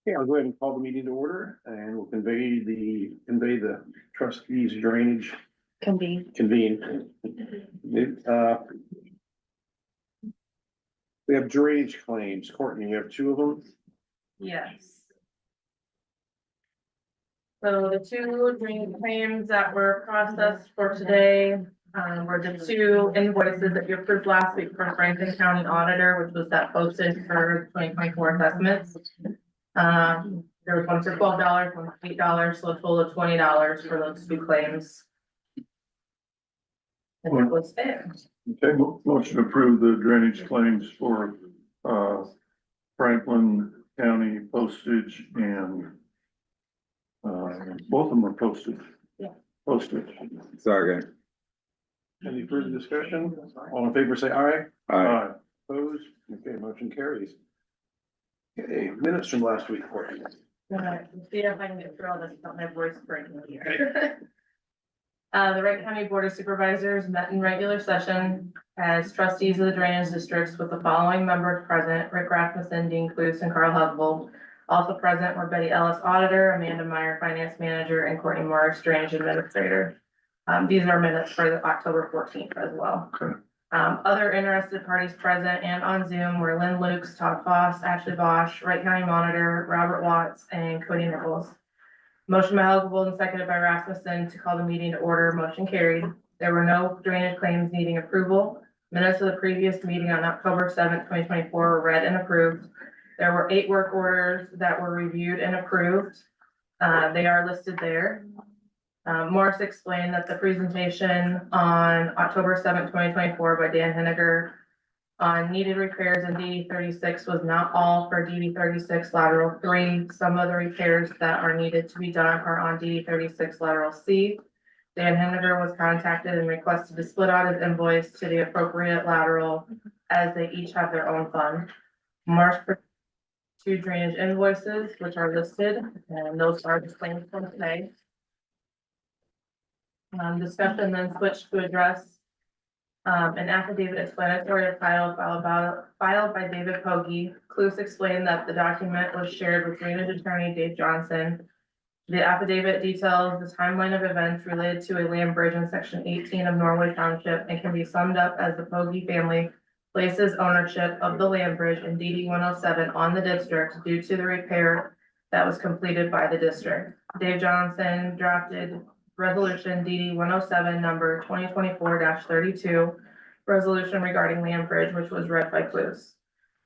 Okay, I'll go ahead and call the meeting to order and we'll convey the trustees drainage Convene. convene. We have drainage claims. Courtney, you have two of them. Yes. So the two drainage claims that were processed for today, were the two invoices that you approved last week for Franklin County Auditor, which was that posted for 2024 assessments. There was one for $12, one for $8, so a total of $20 for those two claims. And that was it. Okay, motion to approve the drainage claims for, Franklin County postage and, both of them are postage. Yeah. Postage. Second. Any further discussion? All in favor, say aye. Aye. Opposed? Okay, motion carries. Okay, minutes from last week, Courtney. See if I can get through all this without my voice breaking here. The Wright County Board of Supervisors met in regular session as trustees of the drainage districts with the following members present: Rick Rasmussen, Dean Cluse, and Carl Hubble. Also present were Betty Ellis, Auditor, Amanda Meyer, Finance Manager, and Courtney Morris, Drainage Administrator. These are minutes for the October 14th as well. Okay. Other interested parties present and on Zoom were Lynn Lukes, Todd Foss, Ashley Bosch, Wright County Monitor, Robert Watts, and Cody Nichols. Motion by Huggable and seconded by Rasmussen to call the meeting to order. Motion carried. There were no drainage claims needing approval. Minutes of the previous meeting on October 7th, 2024 were read and approved. There were 8 work orders that were reviewed and approved. They are listed there. Morris explained that the presentation on October 7th, 2024 by Dan Henniger on needed repairs in DD 36 was not all for DD 36 lateral 3. Some of the repairs that are needed to be done are on DD 36 lateral C. Dan Henniger was contacted and requested to split out his invoice to the appropriate lateral as they each have their own fund. Morris presented 2 drainage invoices, which are listed, and those are the claims from today. Discussion then switched to address an affidavit explanatory of title filed by David Pogge. Cluse explained that the document was shared with drainage attorney Dave Johnson. The affidavit details the timeline of events related to a land bridge in section 18 of Norway Township and can be summed up as the Pogge family places ownership of the land bridge in DD 107 on the district due to the repair that was completed by the district. Dave Johnson drafted Resolution DD 107 number 2024-32, resolution regarding land bridge, which was read by Cluse.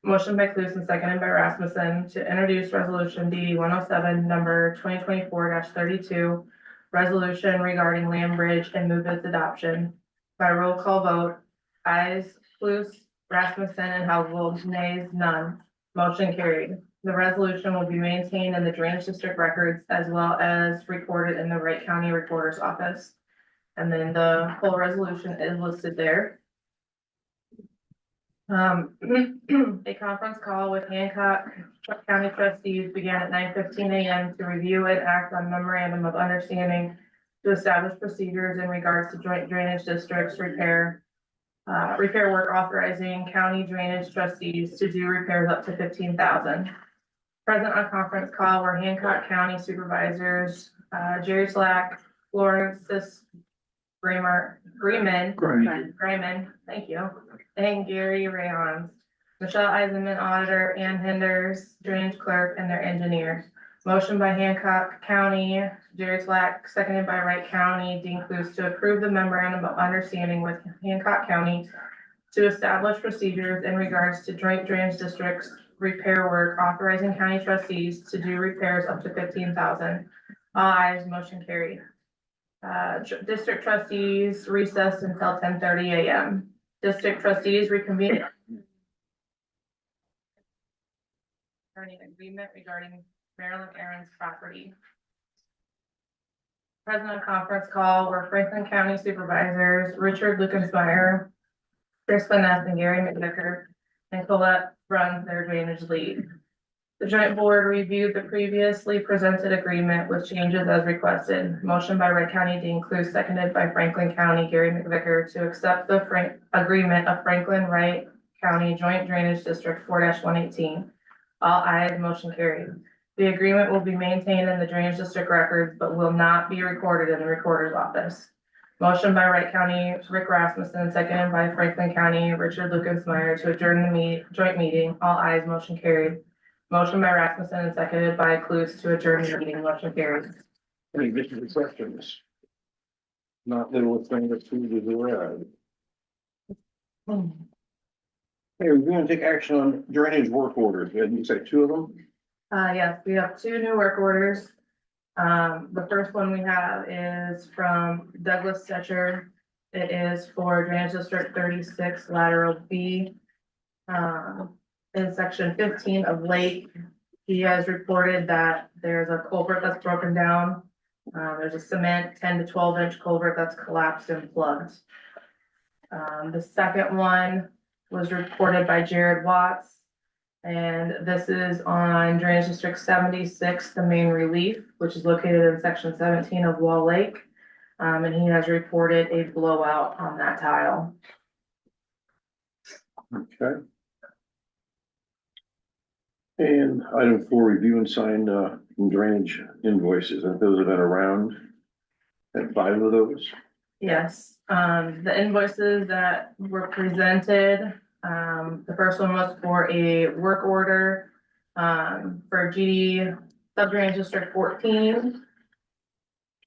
Motion by Cluse and seconded by Rasmussen to introduce resolution DD 107 number 2024-32, resolution regarding land bridge and move its adoption. By roll call vote, ayes Cluse, Rasmussen, and Howell, nays none. Motion carried. The resolution will be maintained in the drainage district records as well as recorded in the Wright County Recorder's Office. And then the full resolution is listed there. A conference call with Hancock County trustees began at 9:15 a.m. to review and act on memorandum of understanding to establish procedures in regards to joint drainage districts repair work, authorizing county drainage trustees to do repairs up to $15,000. Present on conference call were Hancock County Supervisors, Jerry Slack, Florence Grayman, thank you, and Gary Rayons. Michelle Eisenman, Auditor, Ann Henders, Drainage Clerk, and their engineer. Motion by Hancock County, Jerry Slack, seconded by Wright County, Dean Cluse, to approve the memorandum of understanding with Hancock County to establish procedures in regards to joint drainage districts repair work, authorizing county trustees to do repairs up to $15,000. All ayes, motion carried. District trustees recessed until 10:30 a.m. District trustees reconvene. Attorney agreement regarding Marilyn Aaron's property. Present on conference call were Franklin County Supervisors, Richard Lucensmeyer, Chris Van Ness, and Gary McVicker, and Colette runs their drainage lead. The joint board reviewed the previously presented agreement with changes as requested. Motion by Wright County Dean Cluse, seconded by Franklin County Gary McVicker, to accept the agreement of Franklin Wright County Joint Drainage District 4-118. All ayes, motion carried. The agreement will be maintained in the Drainage District records, but will not be recorded in the Recorder's Office. Motion by Wright County, Rick Rasmussen, seconded by Franklin County, Richard Lucasmeyer, to adjourn the joint meeting. All ayes, motion carried. Motion by Rasmussen and seconded by Clues to adjourn the meeting. Motion carried. Any additional questions? Not little thing that's food is arrived. Hey, we're gonna take action on drainage work orders. And you say two of them? Yes, we have two new work orders. The first one we have is from Douglas Stetcher. It is for Drainage District 36 lateral B. In section 15 of Lake, he has reported that there's a culvert that's broken down. There's a cement 10 to 12 inch culvert that's collapsed and plugged. The second one was reported by Jared Watts. And this is on Drainage District 76, the main relief, which is located in section 17 of Wall Lake. And he has reported a blowout on that tile. Okay. And item 4, review and sign drainage invoices, and those have been around. And 5 of those. Yes, the invoices that were presented, the first one was for a work order for GD Sub-Drainage District 14.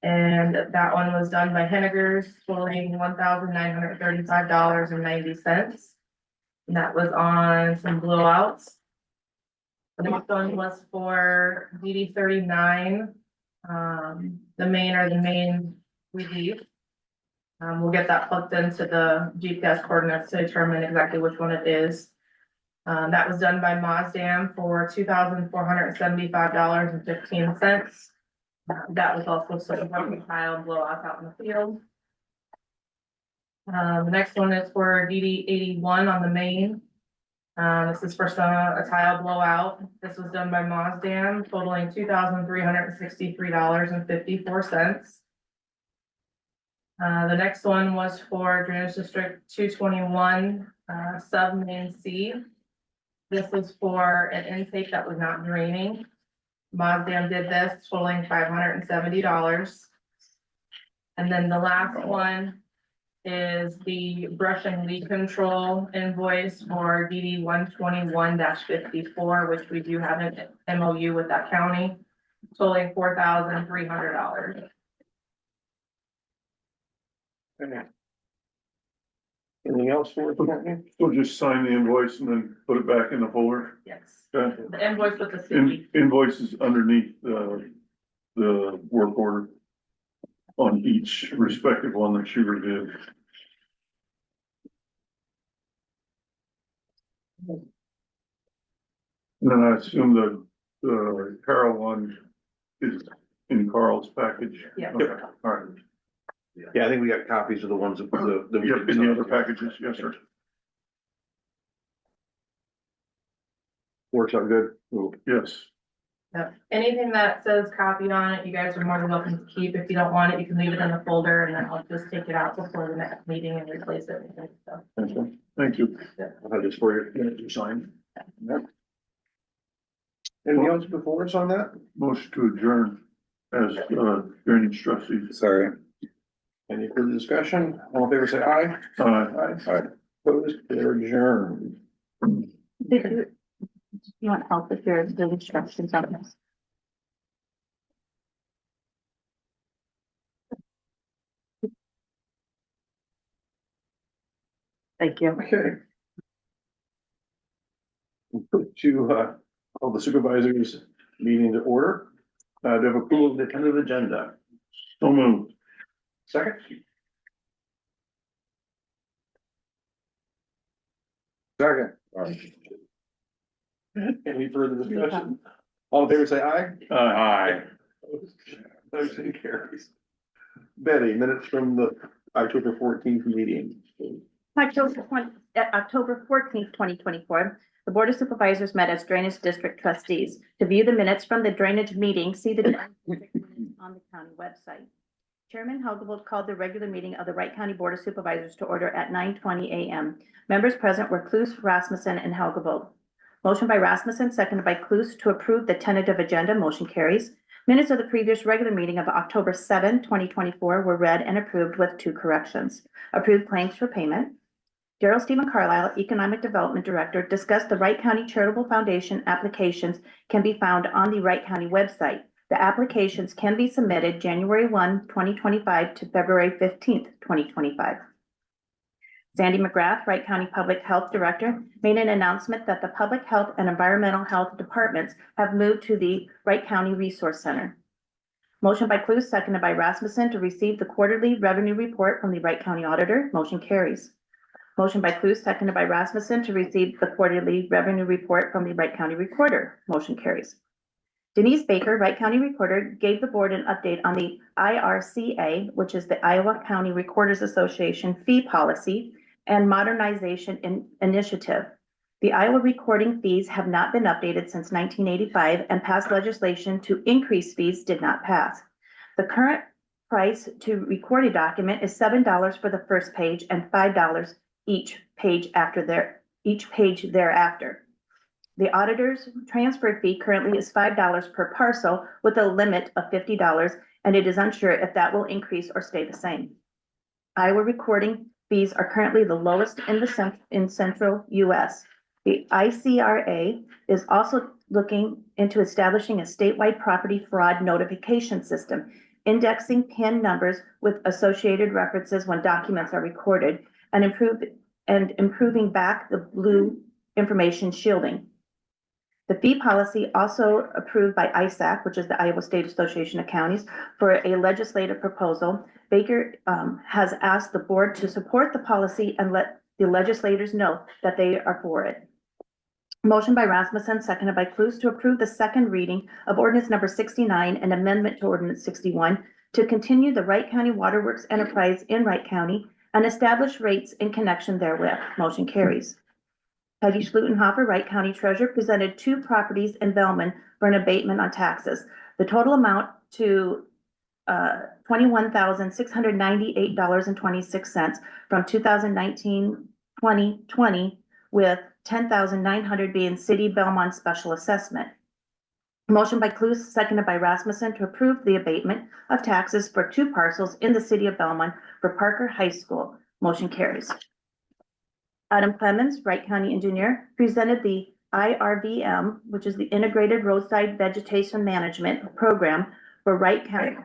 And that one was done by Henniger's, totaling $1,935.90. And that was on some blowouts. The next one was for DD 39, the main relief. We'll get that plugged into the GPS coordinates to determine exactly which one it is. That was done by Mozdam for $2,475.15. That was also some broken tile blowouts out in the field. The next one is for DD 81 on the main. This is for a tile blowout. This was done by Mozdam, totaling $2,363.54. The next one was for Drainage District 221, sub-main C. This was for an intake that was not draining. Mozdam did this, totaling $570. And then the last one is the brush and weed control invoice for DD 121-54, which we do have an MOU with that county, totaling $4,300. Okay. Anything else for us? We'll just sign the invoice and then put it back in the folder. Yes, Okay. the invoice with the city. Invoices underneath the work order on each respective one that you reviewed. And then I assume the Carol one is in Carl's package. Yeah. Okay, all right. Yeah, I think we got copies of the ones that we. Yep, in the other packages, yes, sir. Works out good. Cool. Yes. Yep. Anything that says copied on it, you guys are more than welcome to keep. If you don't want it, you can leave it in the folder and then I'll just take it out before the next meeting and replace it. So, Okay. Thank you. I'll have this for you to sign. Yep. Anything else before us on that? Motion to adjourn as drainage trustees. Sorry. Any further discussion? All in favor, say aye. Aye. Opposed, they're adjourned. Did you want help with the instructions on this? Thank you. Okay. We'll put to call the supervisors meeting to order. To have approval of the tentative agenda. So moved. Second. Second. Any further discussion? All in favor, say aye. Aye. Motion carries. Betty, minutes from the October 14th meeting. October 14th, 2024, the Board of Supervisors met as Drainage District trustees. To view the minutes from the drainage meeting, see the drainage district minutes on the county website. Chairman Helgevold called the regular meeting of the Wright County Board of Supervisors to order at 9:20 a.m. Members present were Clues, Rasmussen, and Helgevold. Motion by Rasmussen, seconded by Cluse to approve the tentative agenda. Motion carries. Minutes of the previous regular meeting of October 7, 2024 were read and approved with 2 corrections. Approved claims for payment. Daryl Stephen Carlisle, Economic Development Director, discussed the Wright County Charitable Foundation applications can be found on the Wright County website. The applications can be submitted January 1, 2025 to February 15th, 2025. Sandy McGrath, Wright County Public Health Director, made an announcement that the Public Health and Environmental Health Departments have moved to the Wright County Resource Center. Motion by Cluse, seconded by Rasmussen to receive the quarterly revenue report from the Wright County Auditor. Motion carries. Motion by Cluse, seconded by Rasmussen to receive the quarterly revenue report from the Wright County Recorder. Motion carries. Denise Baker, Wright County Recorder, gave the board an update on the IRCA, which is the Iowa County Recorders Association fee policy and modernization initiative. The Iowa recording fees have not been updated since 1985, and past legislation to increase fees did not pass. The current price to record a document is $7 for the first page and $5 each page thereafter. The auditor's transfer fee currently is $5 per parcel with a limit of $50, and it is unsure if that will increase or stay the same. Iowa recording fees are currently the lowest in central U.S. The ICRA is also looking into establishing a statewide property fraud notification system, indexing PIN numbers with associated references when documents are recorded, and improving back the blue information shielding. The fee policy also approved by ISAC, which is the Iowa State Association of Counties, for a legislative proposal. Baker has asked the board to support the policy and let the legislators know that they are for it. Motion by Rasmussen, seconded by Cluse to approve the second reading of ordinance number 69 and amendment to ordinance 61 to continue the Wright County Waterworks enterprise in Wright County and establish rates in connection therewith. Motion carries. Peggy Schlutenhofer, Wright County Treasurer, presented 2 properties in Bellman for an abatement on taxes. The total amount to $21,698.26 from 2019-2020, with $10,900 being City Belmont Special Assessment. Motion by Cluse, seconded by Rasmussen to approve the abatement of taxes for 2 parcels in the City of Belmont for Parker High School. Motion carries. Adam Clemens, Wright County Engineer, presented the IRVM, which is the Integrated Roadside Vegetation Management Program for Wright County.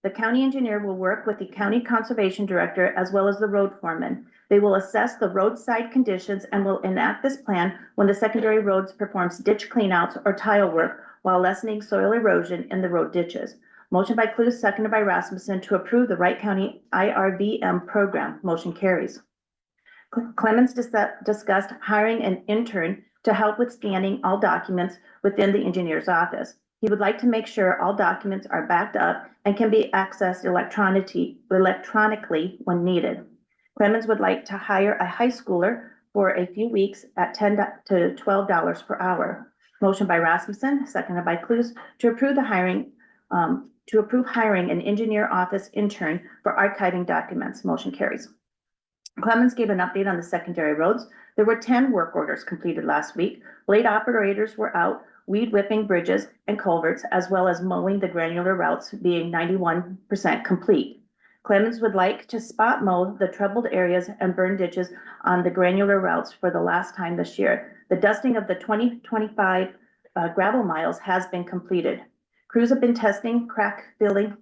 The county engineer will work with the county conservation director as well as the road foreman. They will assess the roadside conditions and will enact this plan when the secondary roads performs ditch cleanouts or tile work while lessening soil erosion in the road ditches. Motion by Cluse, seconded by Rasmussen to approve the Wright County IRVM program. Motion carries. Clemens discussed hiring an intern to help with scanning all documents within the engineer's office. He would like to make sure all documents are backed up and can be accessed electronically when needed. Clemens would like to hire a high schooler for a few weeks at $10 to $12 per hour. Motion by Rasmussen, seconded by Cluse to approve hiring an engineer office intern for archiving documents. Motion carries. Clemens gave an update on the secondary roads. There were 10 work orders completed last week. Blade operators were out weed whipping bridges and culverts, as well as mowing the granular routes, being 91% complete. Clemens would like to spot mow the troubled areas and burn ditches on the granular routes for the last time this year. The dusting of the 2025 gravel miles has been completed. Crews have been testing crack filling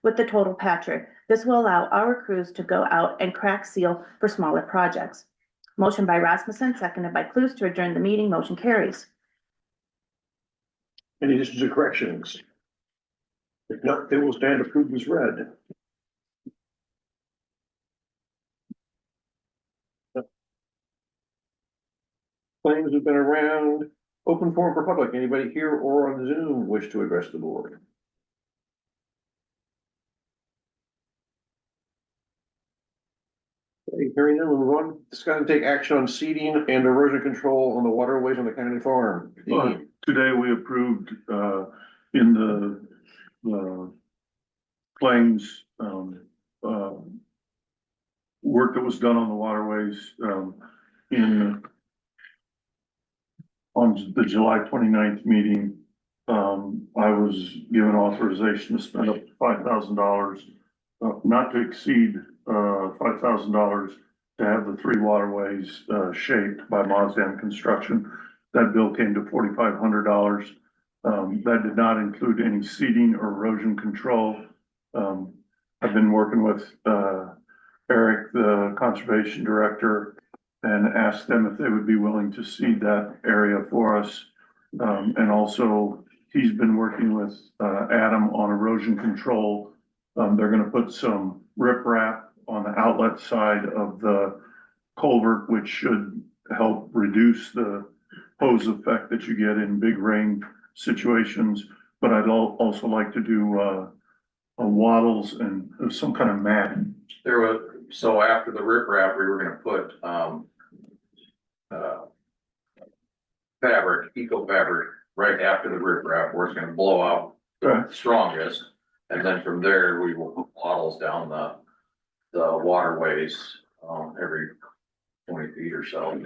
with the total patcher. This will allow our crews to go out and crack seal for smaller projects. Motion by Rasmussen, seconded by Cluse to adjourn the meeting. Motion carries. Any additions or corrections? If not, they will stand approved as read. Claims have been around. Open forum for public. Anybody here or on Zoom wish to address the board? Okay, hearing none, we'll move on. Discuss and take action on seeding and erosion control on the waterways on the county farm. Today we approved, in the claims, work that was done on the waterways, in on the July 29th meeting, I was given authorization to spend up to $5,000, not to exceed, $5,000 to have the three waterways, shaped by Mazdam Construction. That bill came to $4,500. That did not include any seeding or erosion control. I've been working with, Eric, the conservation director, and asked them if they would be willing to seed that area for us. And also, he's been working with, Adam on erosion control. They're gonna put some riprap on the outlet side of the culvert, which should help reduce the hose effect that you get in big rain situations. But I'd also like to do, wattles and some kind of mat. There was, so after the riprap, we were gonna put, fabric, eco fabric, right after the riprap, where it's gonna blow out the strongest. And then from there, we will put wattles down the waterways, every 20 feet or so,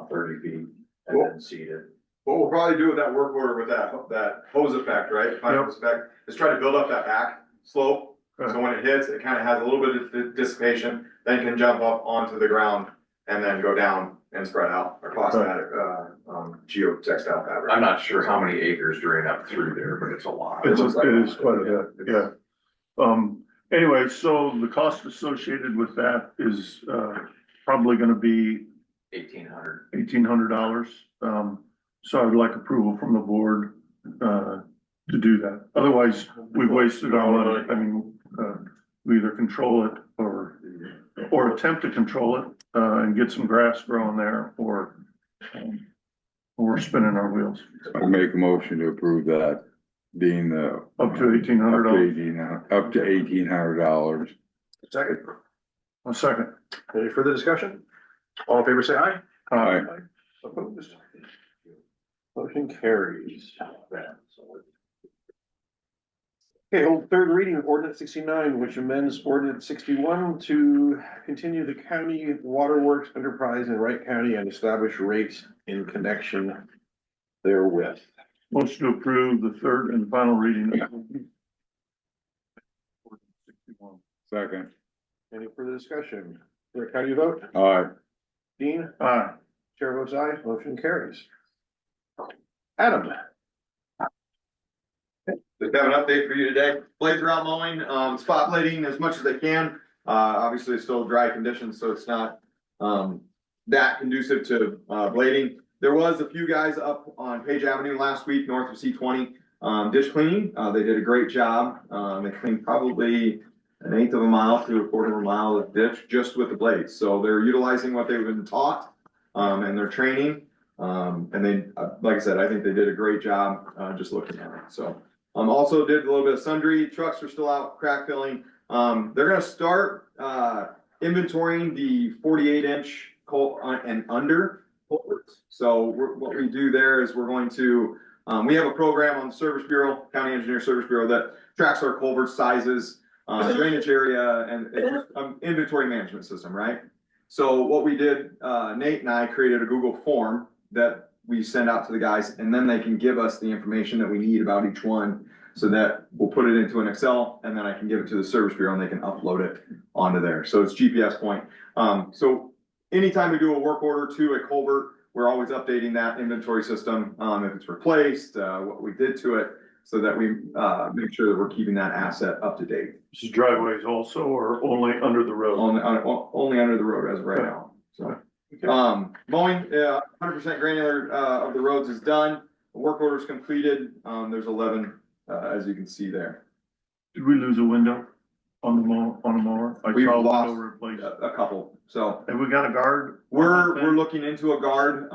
30 feet, and then seed it. What we'll probably do with that work order with that hose effect, right? Final hose effect, is try to build up that back slope. So when it hits, it kind of has a little bit of dissipation, then can jump up onto the ground and then go down and spread out across that, geotextile fabric. I'm not sure how many acres drain up through there, but it's a lot. It is quite a bit, yeah. Anyway, so the cost associated with that is, probably gonna be $1,800. $1,800. So I would like approval from the board, to do that. Otherwise, we've wasted our money. I mean, we either control it or attempt to control it, and get some grass growing there, or we're spinning our wheels. I make a motion to approve that, being the. Up to $1,800. Up to $1,800. Second, A second. any further discussion? All in favor, say aye. Aye. Opposed? Motion carries. Okay, hold third reading of ordinance 69, which amends ordinance 61 to continue the county waterworks enterprise in Wright County and establish rates in connection therewith. Motion to approve the third and final reading. of ordinance 61. Second. Any further discussion? Rick, how do you vote? Aye. Dean? Aye. Chair votes aye, motion carries. Adam? Just have an update for you today. Blades are out mowing, spot blading as much as they can. Obviously it's still dry conditions, so it's not, that conducive to, blading. There was a few guys up on Page Avenue last week, north of C20, dish cleaning. They did a great job. They cleaned probably an eighth of a mile to a quarter of a mile of ditch just with the blades. So they're utilizing what they've been taught, and their training. And they, like I said, I think they did a great job, just looking at it, so. Also did a little bit of sundry, trucks are still out crack filling. They're gonna start, inventorying the 48-inch and under culverts. So what we do there is we're going to, we have a program on the Service Bureau, County Engineer Service Bureau, that tracks our culvert sizes, drainage area, and it's inventory management system, right? So what we did, Nate and I created a Google form that we send out to the guys, and then they can give us the information that we need about each one, so that we'll put it into an Excel, and then I can give it to the Service Bureau and they can upload it onto there. So it's GPS point. So anytime we do a work order to a culvert, we're always updating that inventory system, if it's replaced, what we did to it, so that we make sure that we're keeping that asset up to date. This is driveways also, or only under the road? Only under the road as of right now, so. Mowing, 100% granular, of the roads is done. The work order is completed. There's 11, as you can see there. Did we lose a window on the mower? I We've saw a lost window replaced. a couple, so. Have we got a guard? We're looking into a guard.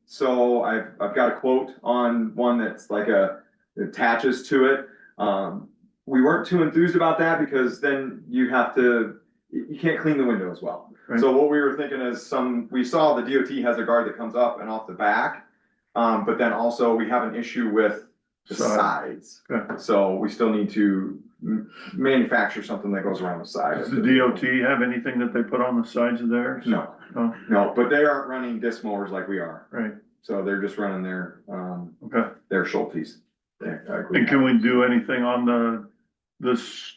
So I've got a quote on one that's like it attaches to it. We weren't too enthused about that because then you can't clean the window as well. Right. So what we were thinking is we saw the DOT has a guard that comes up and off the back. But then also we have an issue with the sides. Okay. So we still need to manufacture something that goes around the side. Does the DOT have anything that they put on the sides of theirs? No, No, no, but they aren't running disc mowers like we are. right. so they're just running Okay. their Schultes. And can we do anything on this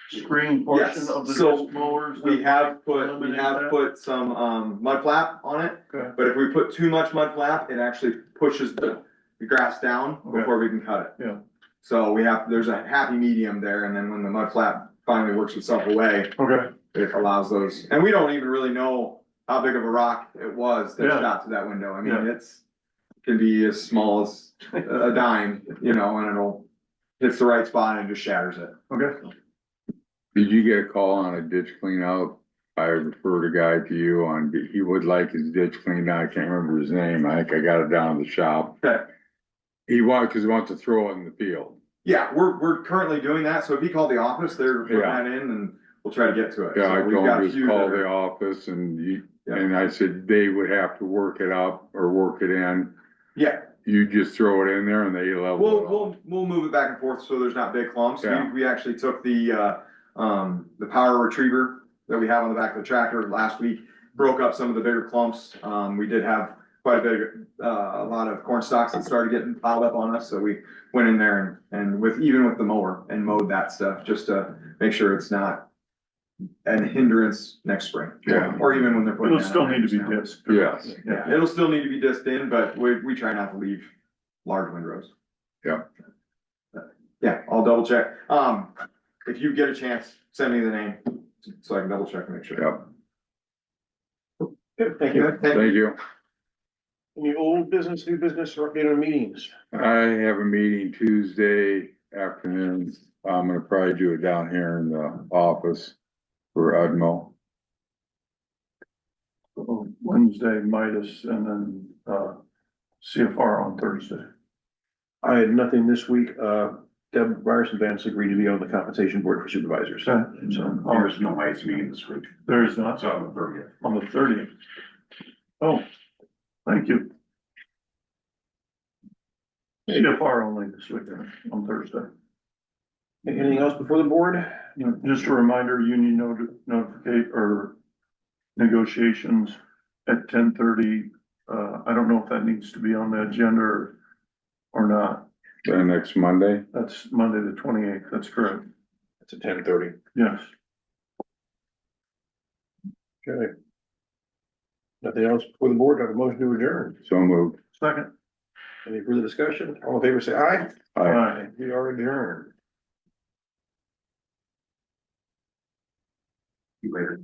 screen portion Yes, of the so disc mowers? We have Eliminate that? put some, mud flap on it, Okay. but if we put too much mud flap, it actually pushes the grass down Okay. before we can cut it. Yeah. So there's a happy medium there, and then when the mud flap finally works itself away, Okay, it allows those, and we don't even really know how big of a rock it was that Yeah. shot to that window. I mean, Yeah. it can be as small as a dime, and it'll hits the right spot and just shatters it. okay. Did you get a call on a ditch clean out? I referred a guy to you on, he would like his ditch cleaned out. I can't remember his name. I think I got it down at the shop. Okay. He cause he wants to throw it in the field. Yeah, we're currently doing that, so if he called the office, they're putting Yeah. that in and we'll try to get to it. Yeah, I So we've told got him a just few call that are- the office and Yeah. and I said they would have to work it up or work it in. Yeah, You just throw it in there and they level it off. we'll move it back and forth so there's not big clumps. Yeah. We actually took the power retriever that we have on the back of the tractor last week, broke up some of the bigger clumps. We did have quite a lot of corn stalks that started getting piled up on us, so we went in there and even with the mower and mowed that stuff just to make sure it's not an hindrance next spring. Yeah. Or even when they're putting. It'll still need to be disked. Yes. Yeah, it'll still need to be disked in, but we try not to leave large windrows. Yeah. Yeah, I'll double check. If you get a chance, send me the name so I can double check and make sure. Yep. Good, thank you. Thank you. Any old business, new business, or update on meetings? I have a meeting Tuesday afternoon. I'm gonna probably do it down here in the office for Udmo. Wednesday, Midas, and then, CFR on Thursday. I had nothing this week. Deb Ryerson Vance agreed to be on the compensation board for supervisors. Okay. So There's no ice meeting this week. There is not, on the 30th. Oh, thank you. CFR only this weekend, on Thursday. Anything else before the board? Just a reminder, union notificate or negotiations at 10:30. I don't know if that needs to be on the agenda or not. Then next Monday, That's Monday, the 28th. That's correct. It's at 10:30. Yes. Okay. Nothing else before the board. I have a motion to adjourn. so moved. Second. Any further discussion? All in favor, say aye. Aye. We are adjourned. See you later.